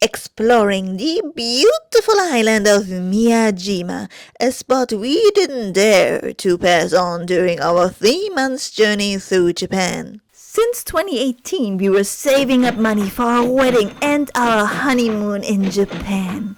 exploring the beautiful island of Miyajima, a spot we didn't dare to pass on during our 3 months journey through Japan. Since 2018, we were saving up money for our wedding and our honeymoon in Japan.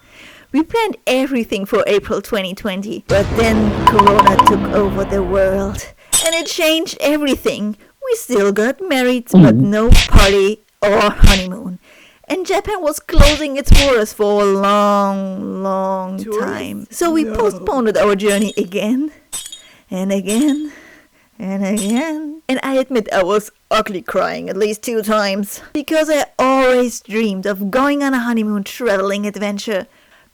We planned everything for April 2020, but then Corona took over the world, and it changed everything. We still got married, but no party or honeymoon. And Japan was closing its borders for a long time. So we postponed our journey again, and again, and again. And I admit I was ugly crying at least 2 times, because I always dreamed of going on a honeymoon traveling adventure.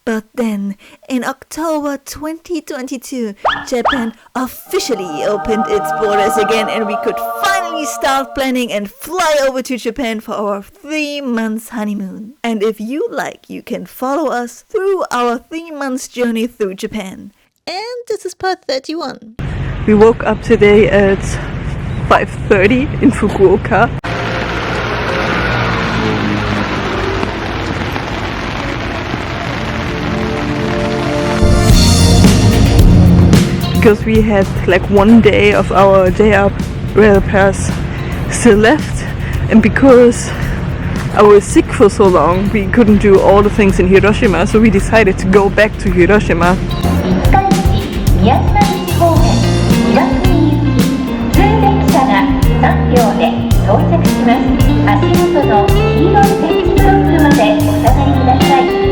But then, in October 2022, Japan officially opened its borders again, and we could finally start planning and fly over to Japan for our 3 months honeymoon. And if you like, you can follow us through our 3 months journey through Japan. And this is part 31. We woke up today at 5:30 in Fukuoka. Because we had like 1 day of our day up rail pass still left, and because I was sick for so long, we couldn't do all the things in Hiroshima, so we decided to go back to Hiroshima.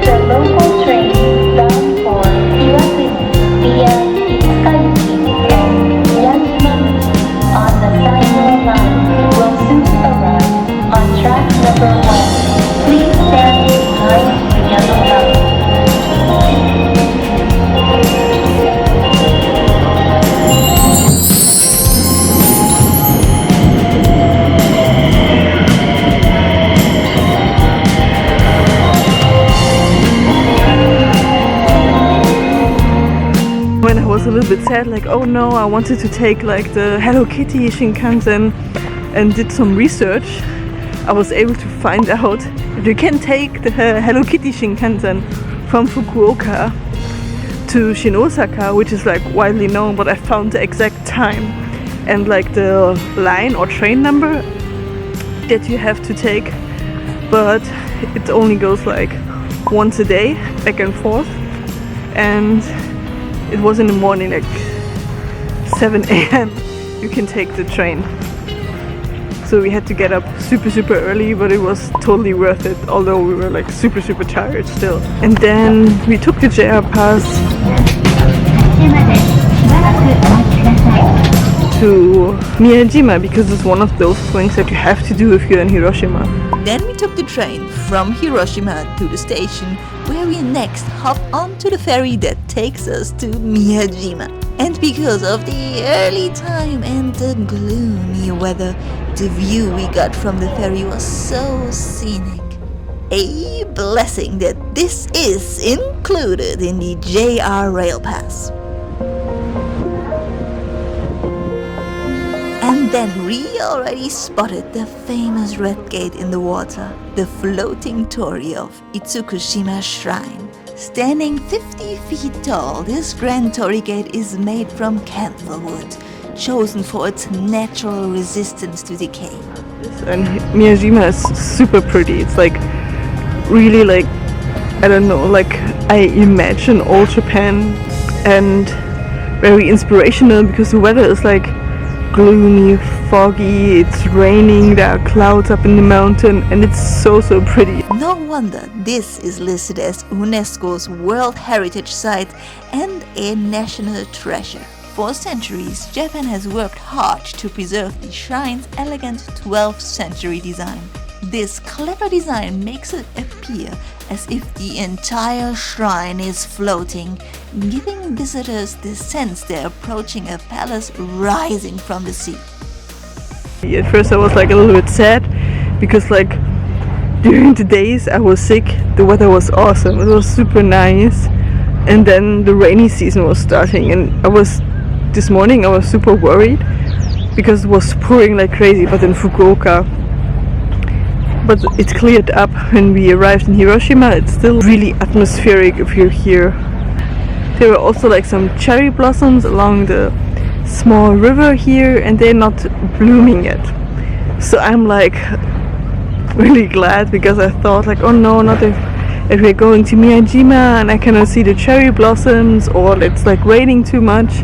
The local train bound for via Itsukushima and Miyajima on the Sakura line will soon arrive on track number 1. Please stand behind the yellow line. When I was a little bit sad, like, oh no, I wanted to take like the Hello Kitty Shinkansen, and did some research, I was able to find out that you can take the Hello Kitty Shinkansen from Fukuoka to Shinosaka, which is like widely known, but I found the exact time and like the line or train number that you have to take, but it only goes like once a day, back and forth, and it was in the morning, like 7 a.m. you can take the train. So we had to get up super early, but it was totally worth it, although we were like super tired still. And then we took the JR pass to Miyajima, because it's one of those things that you have to do if you're in Hiroshima. Then we took the train from Hiroshima to the station, where we next hop onto the ferry that takes us to Miyajima. And because of the early time and the gloomy weather, the view we got from the ferry was so scenic. A blessing that this is included in the JR Rail Pass. And then we already spotted the famous red gate in the water, the floating Torii of Itsukushima Shrine. Standing 50 feet tall, this grand Torii gate is made from camphor wood, chosen for its natural resistance to decay. And Miyajima is super pretty. It's like really like, I don't know, like I imagine old Japan, and very inspirational because the weather is like gloomy, foggy, it's raining, there are clouds up in the mountain, and it's so pretty. No wonder this is listed as UNESCO's World Heritage Site and a national treasure. For centuries, Japan has worked hard to preserve the shrine's elegant 12th century design. This clever design makes it appear as if the entire shrine is floating, giving visitors the sense they're approaching a palace rising from the sea. At first I was like a little bit sad, because like during the days I was sick, the weather was awesome, it was super nice, and then the rainy season was starting, and this morning I was super worried because it was pouring like crazy. But in Fukuoka but it cleared up when we arrived in Hiroshima. It's still really atmospheric if you're here. There were also like some cherry blossoms along the small river here, and they're not blooming yet. So I'm like really glad, because I thought like, oh no, not if we're going to Miyajima and I cannot see the cherry blossoms, or it's like raining too much.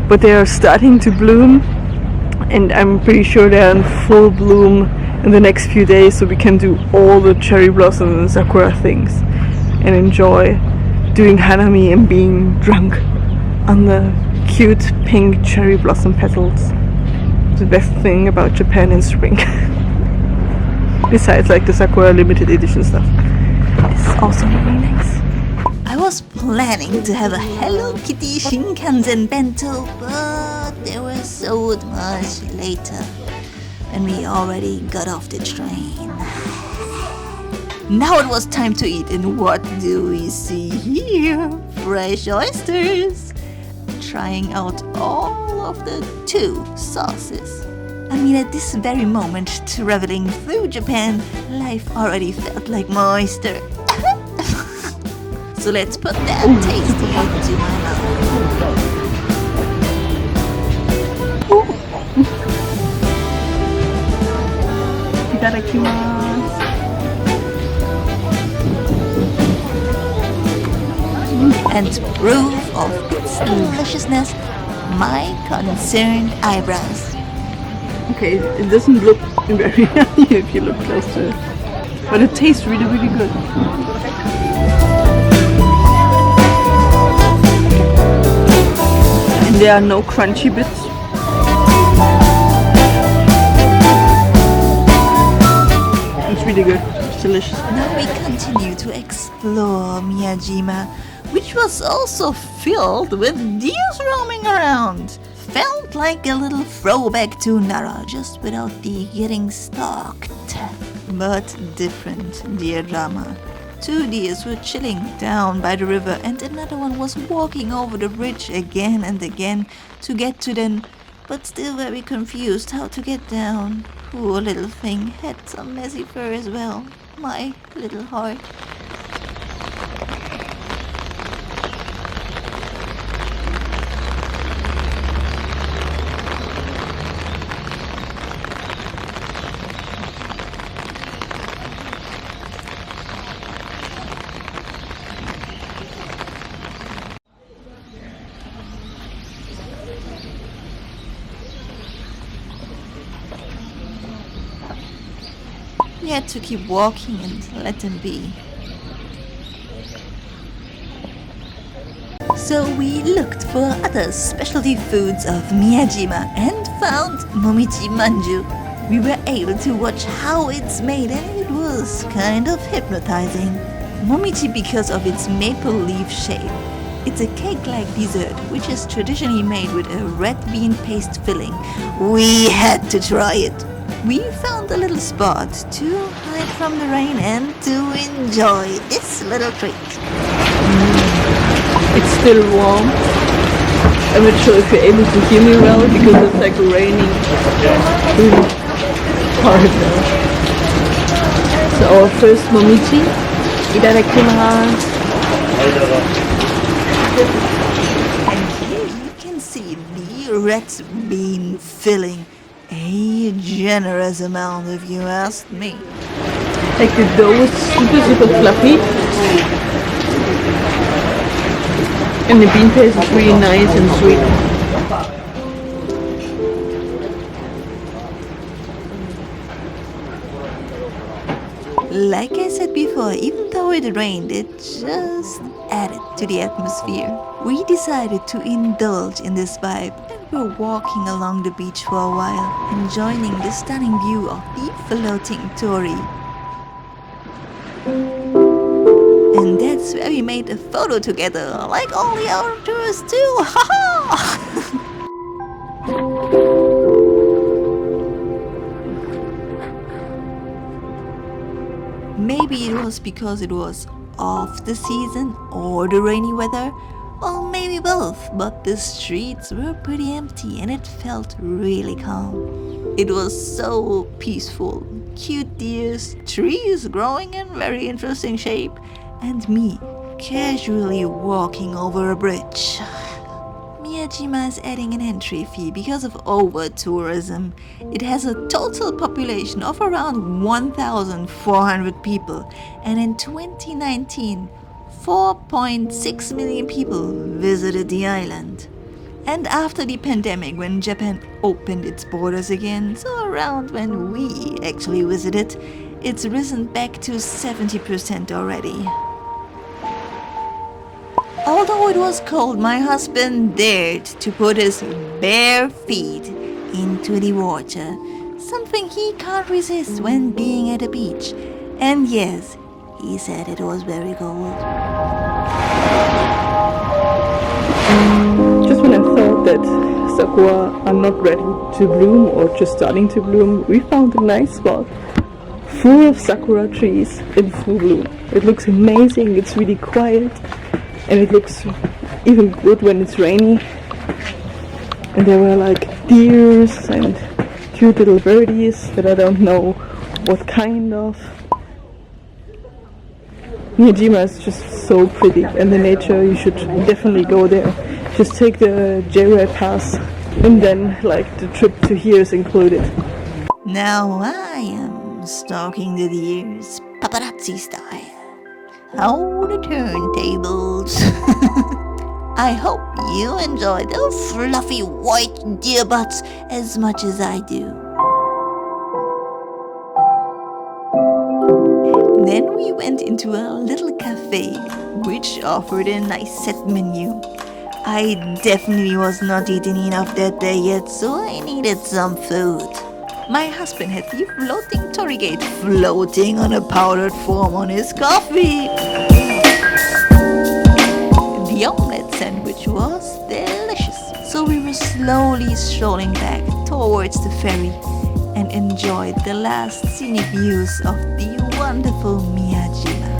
But they are starting to bloom, and I'm pretty sure they're in full bloom in the next few days, so we can do all the cherry blossom and Sakura things and enjoy doing Hanami and being drunk on the cute pink cherry blossom petals. The best thing about Japan in spring. Besides like the Sakura limited edition stuff. It's also really nice. I was planning to have a Hello Kitty Shinkansen bento, but there was so much later, and we already got off the train. Now it was time to eat, and what do we see here? Fresh oysters! Trying out all of the 2 sauces. I mean, at this very moment, traveling through Japan, life already felt like my oyster. So let's put that tasty into my mouth. Itadakimasu. And proof of its deliciousness, my concerned eyebrows. Okay, it doesn't look very healthy if you look close to it, but it tastes really, really good. And there are no crunchy bits. It's really good. It's delicious. Now we continue to explore Miyajima, which was also filled with deers roaming around. Felt like a little throwback to Nara, just without the getting stalked. But different deer drama. 2 deers were chilling down by the river, and another one was walking over the bridge again and again to get to them, but still very confused how to get down. Poor little thing had some messy fur as well. My little heart. We had to keep walking and let them be. So we looked for other specialty foods of Miyajima and found Momiji Manju. We were able to watch how it's made, and it was kind of hypnotizing. Momiji because of its maple leaf shape. It's a cake-like dessert which is traditionally made with a red bean paste filling. We had to try it. We found a little spot to hide from the rain and to enjoy this little treat. It's still warm. I'm not sure if you're able to hear me well, because it's like raining really hard now. So our first momiji. Itadakimasu. And here you can see the red bean filling. A generous amount if you ask me. Like the dough is super fluffy. And the bean paste is really nice and sweet. Like I said before, even though it rained, it just added to the atmosphere. We decided to indulge in this vibe, and we're walking along the beach for a while, enjoying the stunning view of the floating Torii. And that's where we made a photo together, like all the other tourists too. Haha! Maybe it was because it was off the season or the rainy weather, or maybe both, but the streets were pretty empty and it felt really calm. It was so peaceful, cute deers, trees growing in very interesting shape, and me casually walking over a bridge. Miyajima is adding an entry fee because of over-tourism. It has a total population of around 1,400 people, and in 2019, 4.6 million people visited the island. And after the pandemic, when Japan opened its borders again, so around when we actually visited, it's risen back to 70% already. Although it was cold, my husband dared to put his bare feet into the water, something he can't resist when being at a beach. And yes, he said it was very cold. Just when I thought that Sakura are not ready to bloom or just starting to bloom, we found a nice spot full of Sakura trees in full bloom. It looks amazing, it's really quiet, and it looks even good when it's rainy. And there were like deers and cute little birdies that I don't know what kind of. Miyajima is just so pretty, and the nature, you should definitely go there. Just take the J-Ride pass, and then like the trip to here is included. Now I am stalking the deers, paparazzi style. How the turntables. I hope you enjoy the fluffy white deer butts as much as I do. Then we went into a little cafe, which offered a nice set menu. I definitely was not eating enough that day yet, so I needed some food. My husband had the floating Torii gate floating on a powdered form on his coffee. The omelette sandwich was delicious, so we were slowly strolling back towards the ferry and enjoyed the last scenic views of the wonderful Miyajima.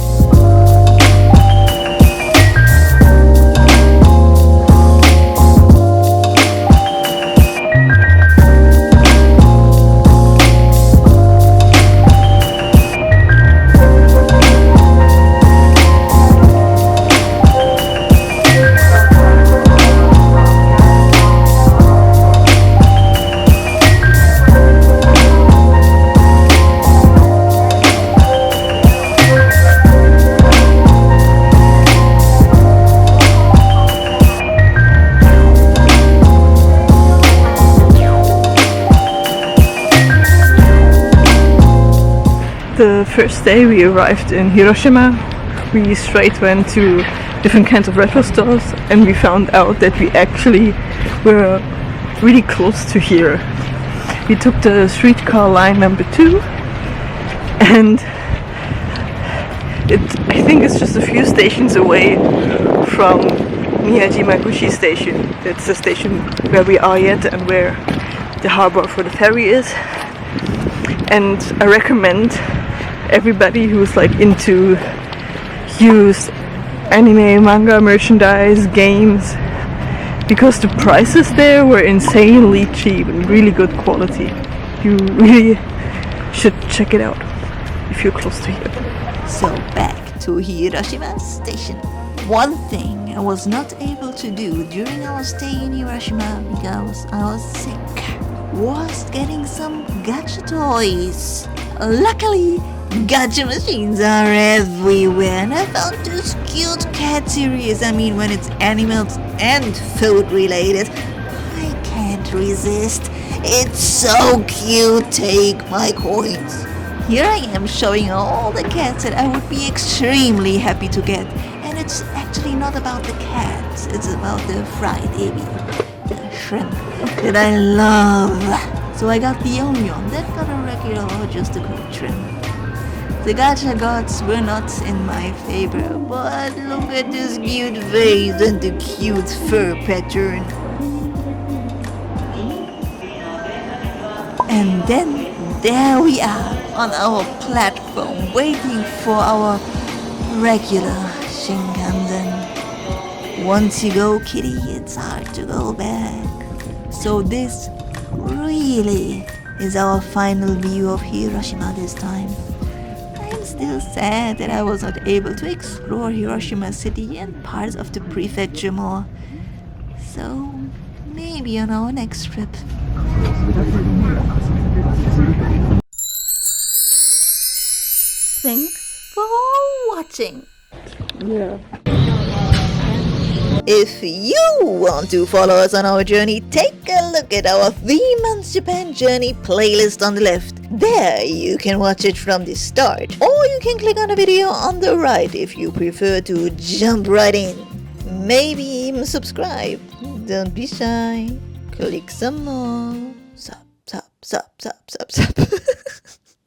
The first day we arrived in Hiroshima, we straight went to different kinds of retro stores, and we found out that we actually were really close to here. We took the streetcar line number 2, and I think it's just a few stations away from Miyajima Gushi station. That's the station where we are yet and where the harbor for the ferry is. And I recommend everybody who's like into used anime, manga, merchandise, games, because the prices there were insanely cheap and really good quality. You really should check it out if you're close to here. So back to Hiroshima station. One thing I was not able to do during our stay in Hiroshima because I was sick was getting some gacha toys. Luckily, gacha machines are everywhere, and I found this cute cat series. I mean, when it's animals and food related, I can't resist. It's so cute. Take my coins. Here I am showing all the cats that I would be extremely happy to get. And it's actually not about the cats, it's about the fried ebi, the shrimp that I love. So I got the onion, that got a regular or just a cooked shrimp. The gacha gods were not in my favor, but look at this cute vase and the cute fur pattern. And then there we are on our platform waiting for our regular Shinkansen. Once you go kitty, it's hard to go back. So this really is our final view of Hiroshima this time. I am still sad that I was not able to explore Hiroshima city and parts of the prefecture more. So, maybe on our next trip. Thanks for watching. Yeah. If you want to follow us on our journey, take a look at our 3 months Japan journey playlist on the left. There you can watch it from the start, or you can click on the video on the right if you prefer to jump right in. Maybe even subscribe. Don't be shy. Click some more. Sup.